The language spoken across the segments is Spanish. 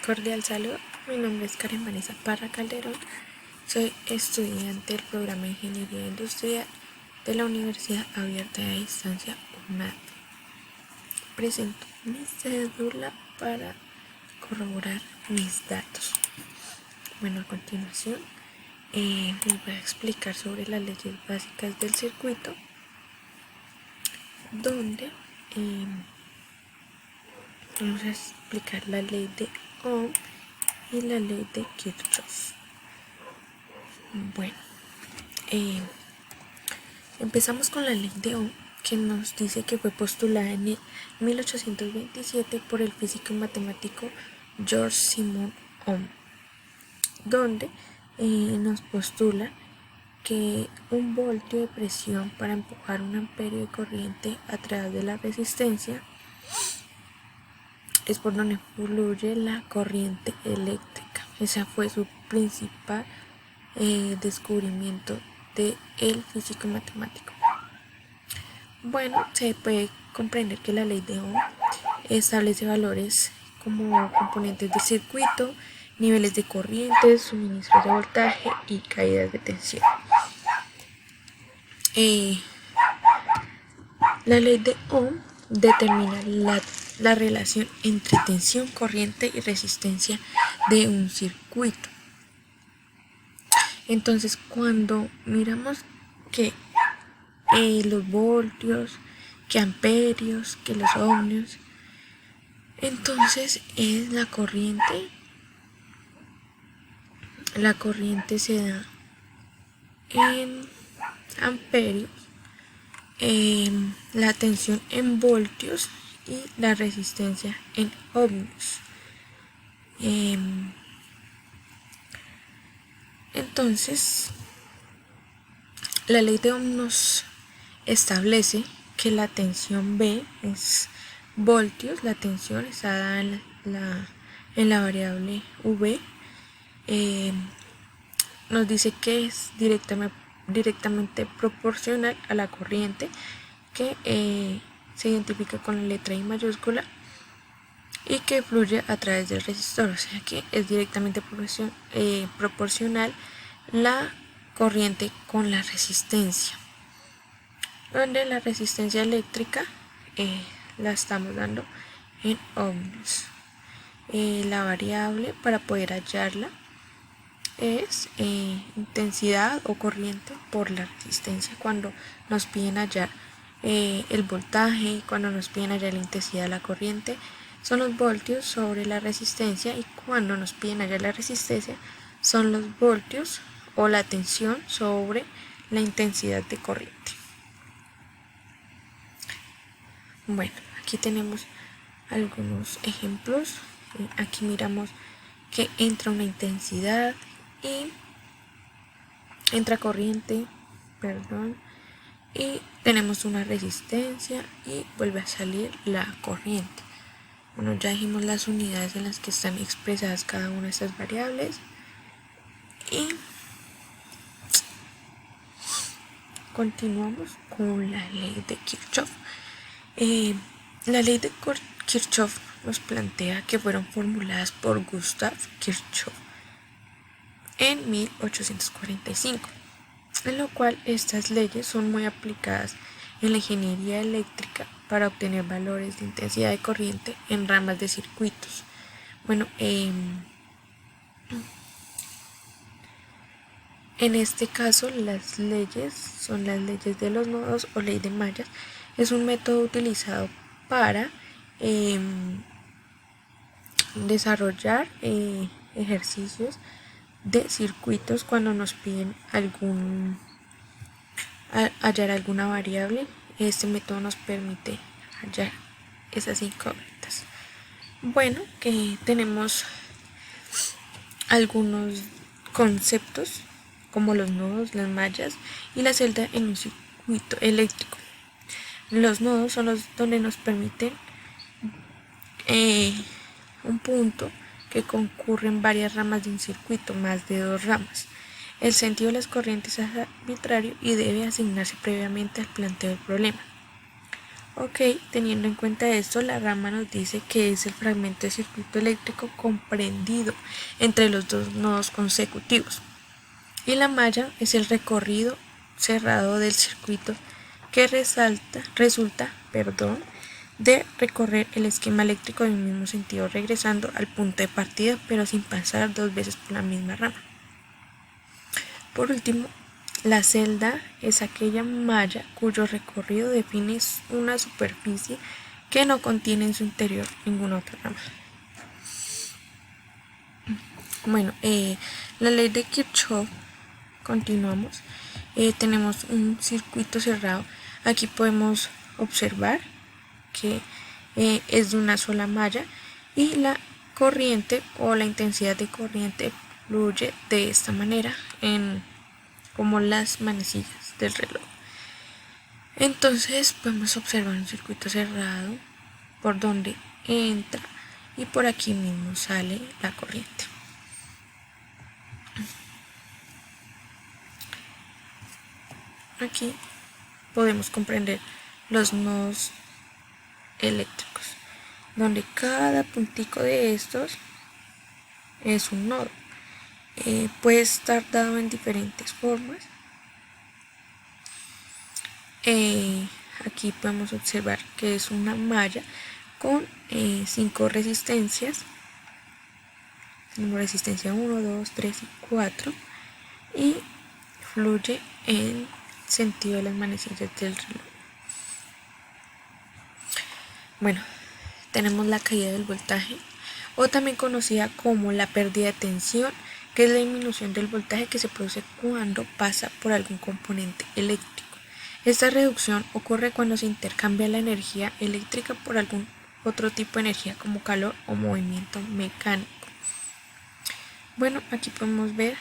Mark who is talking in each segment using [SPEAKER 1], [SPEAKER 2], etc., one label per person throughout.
[SPEAKER 1] Cordial saludo, mi nombre es Karen Vanessa Parra Calderón, soy estudiante del programa de Ingeniería Industrial de la Universidad Abierta de Distancia UNAD. Presento mi cédula para corroborar mis datos. Bueno, a continuación les voy a explicar sobre las leyes básicas del circuito, donde vamos a explicar la ley de Ohm y la ley de Kirchhoff. Bueno, empezamos con la ley de Ohm, que nos dice que fue postulada en 1827 por el físico y matemático George Simon Ohm, donde nos postula que un voltio de presión para empujar un amperio de corriente a través de la resistencia es por donde fluye la corriente eléctrica. Ese fue su principal descubrimiento del físico matemático. Bueno, se puede comprender que la ley de Ohm establece valores como componentes del circuito, niveles de corriente, suministros de voltaje y caídas de tensión. La ley de Ohm determina la relación entre tensión, corriente y resistencia de un circuito. Entonces, cuando miramos que los voltios, que amperios, que los ohmios, entonces es la corriente se da en amperios, la tensión en voltios y la resistencia en ohmios. Entonces, la ley de Ohm nos establece que la tensión B es voltios, la tensión está dada en la variable V. Nos dice que es directamente proporcional a la corriente, que se identifica con la letra I mayúscula y que fluye a través del resistor, o sea que es directamente proporcional la corriente con la resistencia, donde la resistencia eléctrica la estamos dando en ohmios. La variable para poder hallarla es intensidad o corriente por la resistencia. Cuando nos piden hallar el voltaje, cuando nos piden hallar la intensidad de la corriente, son los voltios sobre la resistencia, y cuando nos piden hallar la resistencia son los voltios o la tensión sobre la intensidad de corriente. Bueno, aquí tenemos algunos ejemplos. Aquí miramos que entra una intensidad y entra corriente, y tenemos una resistencia y vuelve a salir la corriente. Bueno, ya dijimos las unidades en las que están expresadas cada una de estas variables, y continuamos con la ley de Kirchhoff. La ley de Kirchhoff nos plantea que fueron formuladas por Gustav Kirchhoff en 1845, en lo cual estas leyes son muy aplicadas en la ingeniería eléctrica para obtener valores de intensidad de corriente en ramas de circuitos. Bueno, en este caso las leyes son las leyes de los nodos o ley de mallas. Es un método utilizado para desarrollar ejercicios de circuitos cuando nos piden hallar alguna variable. Este método nos permite hallar esas incógnitas. Bueno, que tenemos algunos conceptos como los nodos, las mallas y la celda en un circuito eléctrico. Los nodos son los donde nos permiten un punto que concurren varias ramas de un circuito, más de 2 ramas. El sentido de las corrientes es arbitrario y debe asignarse previamente al planteo del problema. Ok, teniendo en cuenta esto, la rama nos dice que es el fragmento de circuito eléctrico comprendido entre los dos nodos consecutivos. Y la malla es el recorrido cerrado del circuito que resulta de recorrer el esquema eléctrico en el mismo sentido, regresando al punto de partida, pero sin pasar dos veces por la misma rama. Por último, la celda es aquella malla cuyo recorrido define una superficie que no contiene en su interior ninguna otra rama. Bueno, la ley de Kirchhoff, continuamos. Tenemos un circuito cerrado. Aquí podemos observar que es de una sola malla y la corriente o la intensidad de corriente fluye de esta manera como las manecillas del reloj. Entonces podemos observar un circuito cerrado por donde entra y por aquí mismo sale la corriente. Aquí podemos comprender los nodos eléctricos, donde cada puntico de estos es un nodo. Puede estar dado en diferentes formas. Aquí podemos observar que es una malla con 5 resistencias. Tenemos resistencia 1, 2, 3 y 4 y fluye en sentido de las manecillas del reloj. Bueno, tenemos la caída del voltaje, o también conocida como la pérdida de tensión, que es la disminución del voltaje que se produce cuando pasa por algún componente eléctrico. Esta reducción ocurre cuando se intercambia la energía eléctrica por algún otro tipo de energía como calor o movimiento mecánico. Bueno, aquí podemos ver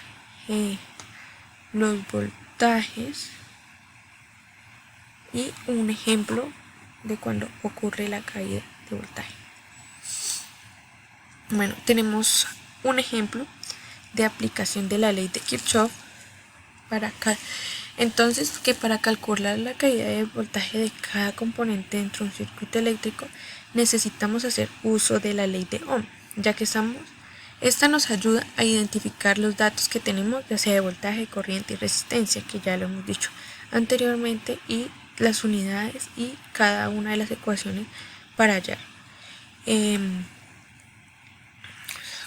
[SPEAKER 1] los voltajes y un ejemplo de cuando ocurre la caída de voltaje. Bueno, tenemos un ejemplo de aplicación de la ley de Kirchhoff entonces que para calcular la caída de voltaje de cada componente dentro de un circuito eléctrico necesitamos hacer uso de la ley de Ohm, ya que esta nos ayuda a identificar los datos que tenemos, ya sea de voltaje, corriente y resistencia, que ya lo hemos dicho anteriormente, y las unidades y cada una de las ecuaciones para hallar.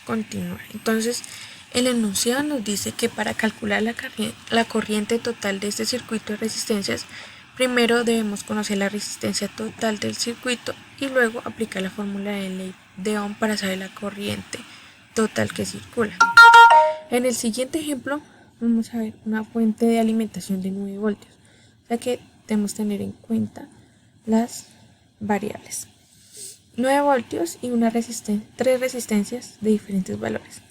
[SPEAKER 1] Continuar. Entonces, el enunciado nos dice que para calcular la corriente total de este circuito de resistencias, primero debemos conocer la resistencia total del circuito y luego aplicar la fórmula de ley de Ohm para saber la corriente total que circula. En el siguiente ejemplo vamos a ver una fuente de alimentación de 9 voltios, o sea que debemos tener en cuenta las variables. 9 voltios y tres resistencias de diferentes valores.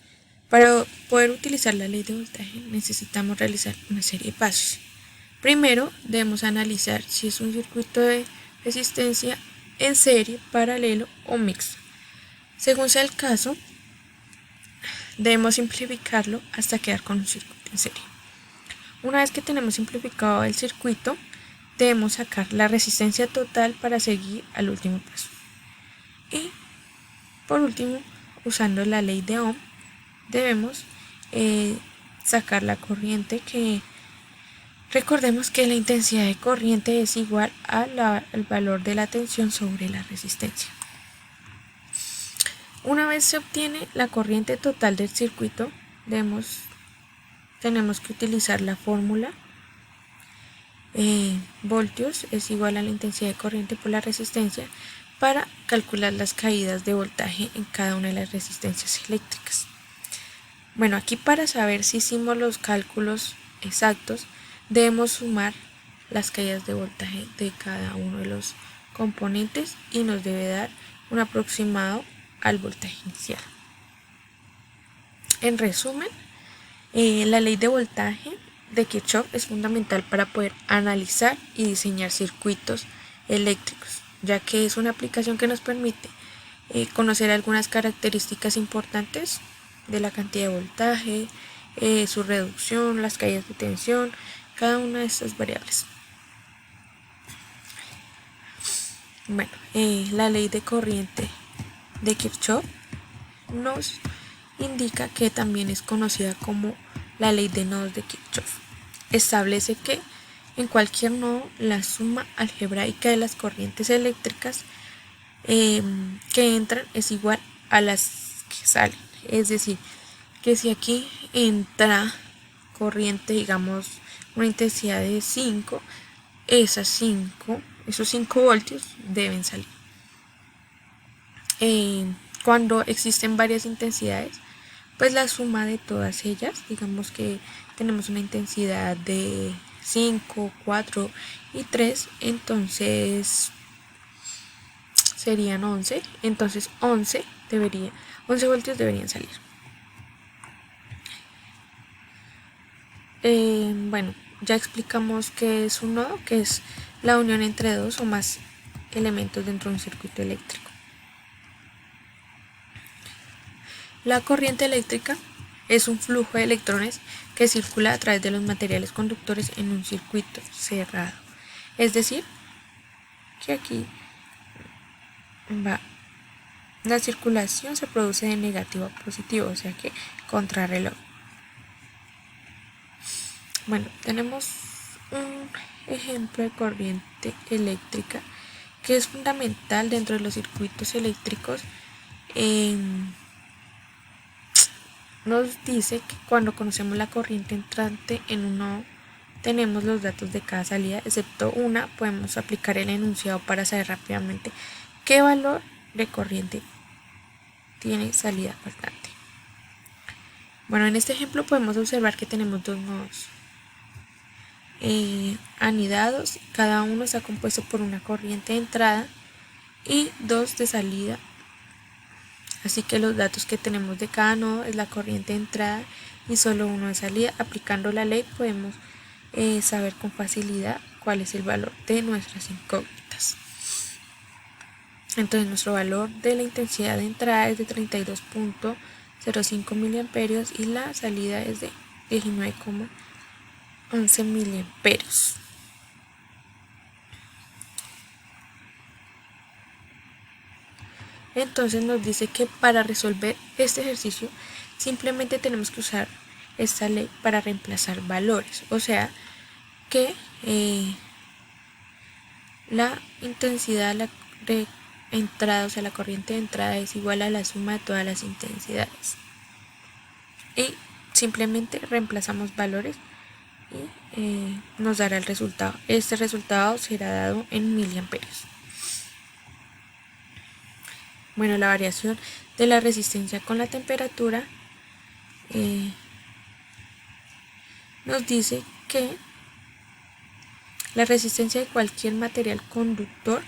[SPEAKER 1] Para poder utilizar la ley de voltaje necesitamos realizar una serie de pasos. Primero debemos analizar si es un circuito de resistencia en serie, paralelo o mixto. Según sea el caso, debemos simplificarlo hasta quedar con un circuito en serie. Una vez que tenemos simplificado el circuito, debemos sacar la resistencia total para seguir al último paso. Y por último, usando la ley de Ohm, debemos sacar la corriente, que recordemos que la intensidad de corriente es igual al valor de la tensión sobre la resistencia. Una vez se obtiene la corriente total del circuito, tenemos que utilizar la fórmula voltios es igual a la intensidad de corriente por la resistencia para calcular las caídas de voltaje en cada una de las resistencias eléctricas. Bueno, aquí para saber si hicimos los cálculos exactos, debemos sumar las caídas de voltaje de cada uno de los componentes y nos debe dar un aproximado al voltaje inicial. En resumen, la ley de voltaje de Kirchhoff es fundamental para poder analizar y diseñar circuitos eléctricos, ya que es una aplicación que nos permite conocer algunas características importantes de la cantidad de voltaje, su reducción, las caídas de tensión, cada una de estas variables. Bueno, la ley de corriente de Kirchhoff nos indica que también es conocida como la ley de nodos de Kirchhoff. Establece que en cualquier nodo la suma algebraica de las corrientes eléctricas que entran es igual a las que salen. Es decir, que si aquí entra corriente, digamos, una intensidad de 5, esos 5 voltios deben salir. Cuando existen varias intensidades, pues la suma de todas ellas, digamos que tenemos una intensidad de 5, 4 y 3, entonces serían 11, entonces 11 voltios deberían salir. Bueno, ya explicamos qué es un nodo, que es la unión entre dos o más elementos dentro de un circuito eléctrico. La corriente eléctrica es un flujo de electrones que circula a través de los materiales conductores en un circuito cerrado. Es decir, que aquí la circulación se produce de negativo a positivo, o sea que contrarreloj. Bueno, tenemos un ejemplo de corriente eléctrica que es fundamental dentro de los circuitos eléctricos. Nos dice que cuando conocemos la corriente entrante en un nodo, tenemos los datos de cada salida, excepto una. Podemos aplicar el enunciado para saber rápidamente qué valor de corriente tiene salida faltante. Bueno, en este ejemplo podemos observar que tenemos dos nodos anidados. Cada uno está compuesto por una corriente de entrada y dos de salida. Así que los datos que tenemos de cada nodo es la corriente de entrada y solo uno de salida. Aplicando la ley podemos saber con facilidad cuál es el valor de nuestras incógnitas. Entonces nuestro valor de la intensidad de entrada es de 32.05 miliamperios y la salida es de 19,11 miliamperios. Entonces nos dice que para resolver este ejercicio simplemente tenemos que usar esta ley para reemplazar valores, o sea que la intensidad de entrada, o sea la corriente de entrada es igual a la suma de todas las intensidades y simplemente reemplazamos valores y nos dará el resultado. Este resultado será dado en miliamperios. Bueno, la variación de la resistencia con la temperatura nos dice que la resistencia de cualquier material conductor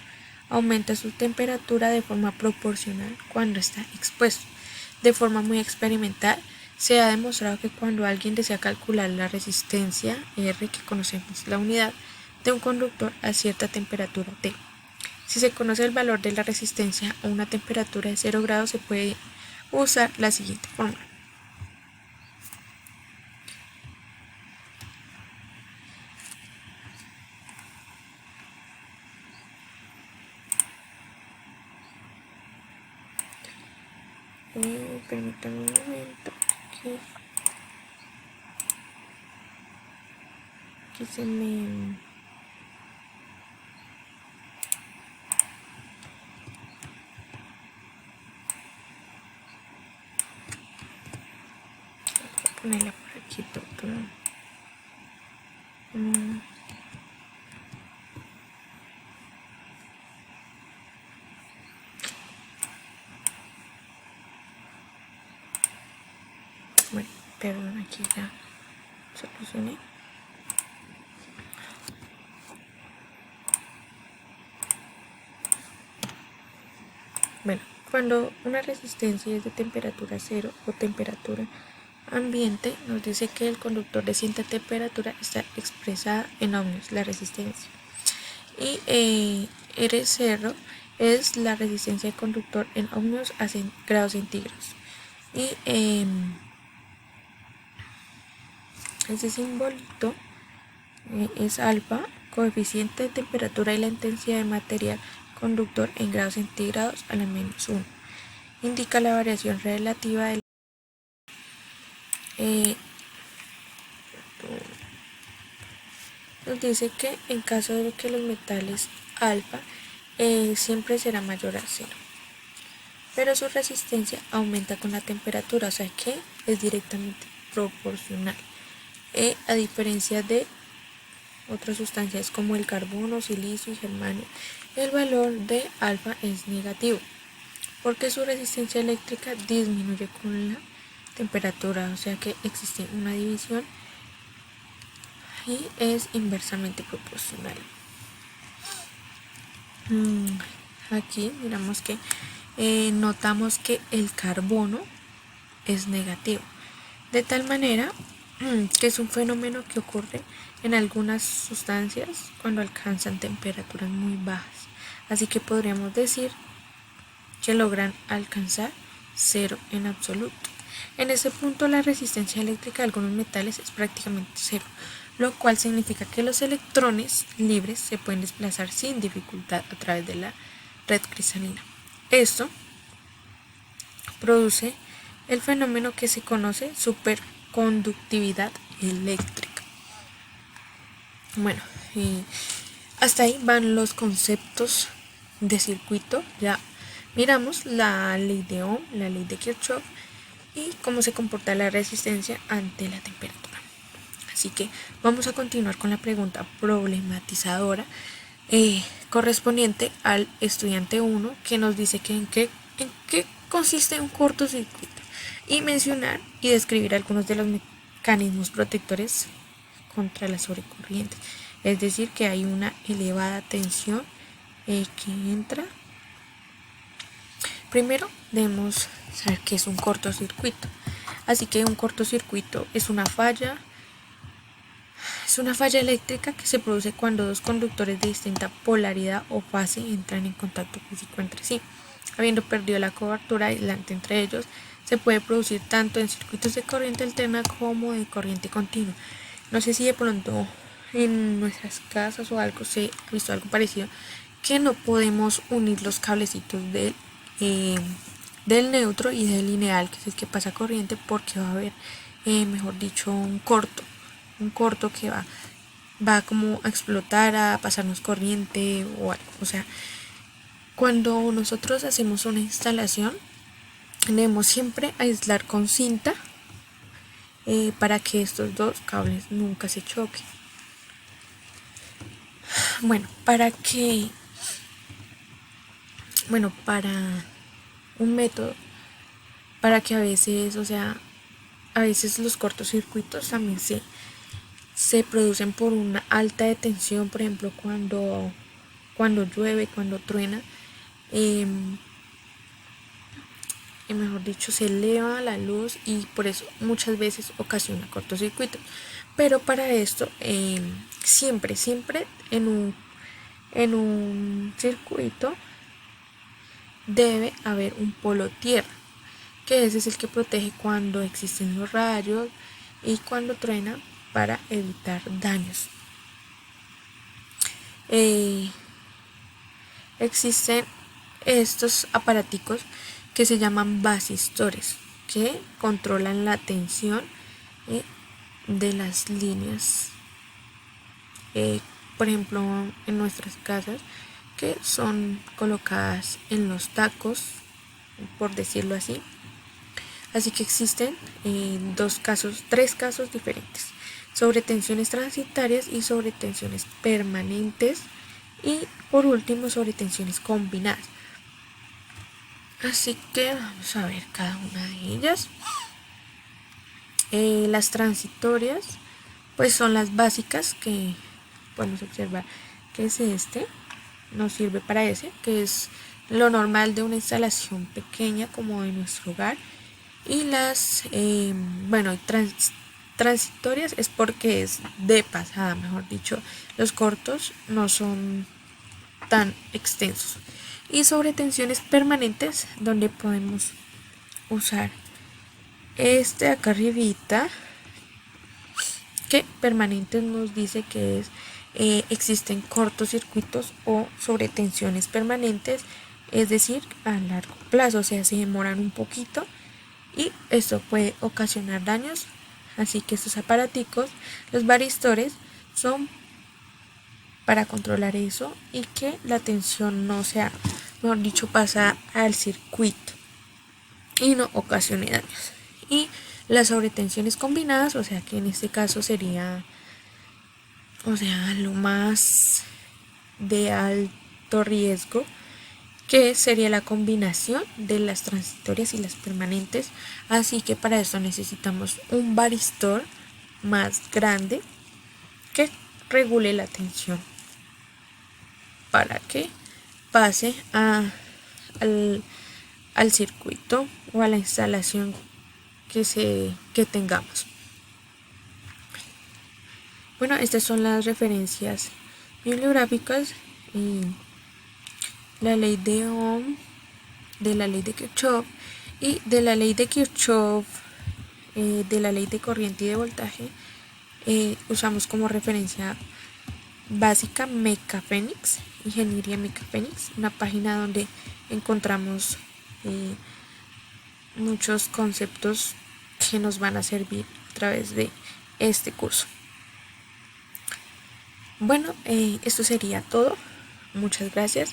[SPEAKER 1] aumenta su temperatura de forma proporcional cuando está expuesto. De forma muy experimental, se ha demostrado que cuando alguien desea calcular la resistencia R, que conocemos la unidad, de un conductor a cierta temperatura T, si se conoce el valor de la resistencia a una temperatura de 0 grados, se puede usar la siguiente fórmula. Permítanme un momento que aquí se me... ponerla por aquí, doctor. Bueno, perdón, aquí ya solucioné. Bueno, cuando una resistencia es de temperatura cero o temperatura ambiente, nos dice que el conductor de cierta temperatura está expresada en ohmios, la resistencia. Y R0 es la resistencia del conductor en ohmios a grados centígrados. Y ese simbolito es alfa, coeficiente de temperatura y la intensidad de material conductor en grados centígrados a la -1. Indica la variación relativa del nos dice que en caso de que los metales alfa siempre será mayor a 0, pero su resistencia aumenta con la temperatura, o sea que es directamente proporcional, a diferencia de otras sustancias como el carbono, silicio y germanio. El valor de alfa es negativo porque su resistencia eléctrica disminuye con la temperatura, o sea que existe una división y es inversamente proporcional. Aquí miramos que notamos que el carbono es negativo, de tal manera que es un fenómeno que ocurre en algunas sustancias cuando alcanzan temperaturas muy bajas. Así que podríamos decir que logran alcanzar 0 en absoluto. En ese punto la resistencia eléctrica de algunos metales es prácticamente 0, lo cual significa que los electrones libres se pueden desplazar sin dificultad a través de la red cristalina. Esto produce el fenómeno que se conoce superconductividad eléctrica. Bueno, hasta ahí van los conceptos de circuito. Ya miramos la ley de Ohm, la ley de Kirchhoff y cómo se comporta la resistencia ante la temperatura. Así que vamos a continuar con la pregunta problematizadora correspondiente al estudiante 1, que nos dice que en qué consiste un cortocircuito y mencionar y describir algunos de los mecanismos protectores contra la sobrecorriente. Es decir, que hay una elevada tensión que entra. Primero debemos saber qué es un cortocircuito. Así que un cortocircuito es una falla eléctrica que se produce cuando dos conductores de distinta polaridad o fase entran en contacto físico entre sí. Habiendo perdido la cobertura aislante entre ellos, se puede producir tanto en circuitos de corriente alterna como de corriente continua. No sé si de pronto en nuestras casas o algo se ha visto algo parecido, que no podemos unir los cablecitos del neutro y del lineal, que es el que pasa corriente, porque va a haber, mejor dicho, un corto que va como a explotar, a pasarnos corriente o algo. O sea, cuando nosotros hacemos una instalación, debemos siempre aislar con cinta para que estos dos cables nunca se choquen. Para un método, para que a veces los cortocircuitos también se producen por una alta de tensión, por ejemplo, cuando llueve, cuando truena, mejor dicho, se eleva la luz y por eso muchas veces ocasiona cortocircuitos. Pero para esto, siempre en un circuito debe haber un polo tierra, que ese es el que protege cuando existen los rayos y cuando truena, para evitar daños. Existen estos aparaticos que se llaman vasistores, que controlan la tensión de las líneas, por ejemplo en nuestras casas, que son colocadas en los tacos, por decirlo así. Así que existen tres casos diferentes: sobre tensiones transitorias y sobre tensiones permanentes, y por último sobre tensiones combinadas. Así que vamos a ver cada una de ellas. Las transitorias pues son las básicas, que podemos observar que es nos sirve para que es lo normal de una instalación pequeña como de nuestro hogar. Y las transitorias es porque es de pasada, mejor dicho, los cortos no son tan extensos. Y sobre tensiones permanentes, donde podemos usar acá arribita, que permanentes nos dice que es existen cortocircuitos o sobretensiones permanentes, es decir, a largo plazo, o sea, se demoran un poquito y esto puede ocasionar daños. Así que estos aparaticos, los varistores, son para controlar eso y que la tensión no sea, mejor dicho, pasa al circuito y no ocasione daños. Y las sobretensiones combinadas, o sea que en este caso sería, o sea, lo más de alto riesgo, que sería la combinación de las transitorias y las permanentes. Así que para esto necesitamos un varistor más grande que regule la tensión para que pase al circuito o a la instalación que tengamos. Bueno, estas son las referencias bibliográficas y la ley de Ohm, de la ley de Kirchhoff y de la ley de Kirchhoff, de la ley de corriente y de voltaje. Usamos como referencia básica Mecafenix, Ingeniería Mecafenix, una página donde encontramos muchos conceptos que nos van a servir a través de este curso. Bueno, esto sería todo. Muchas gracias.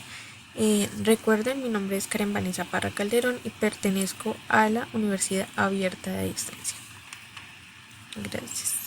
[SPEAKER 1] Recuerden, mi nombre es Karen Vanessa Parra Calderón y pertenezco a la Universidad Abierta de Extensión. Gracias.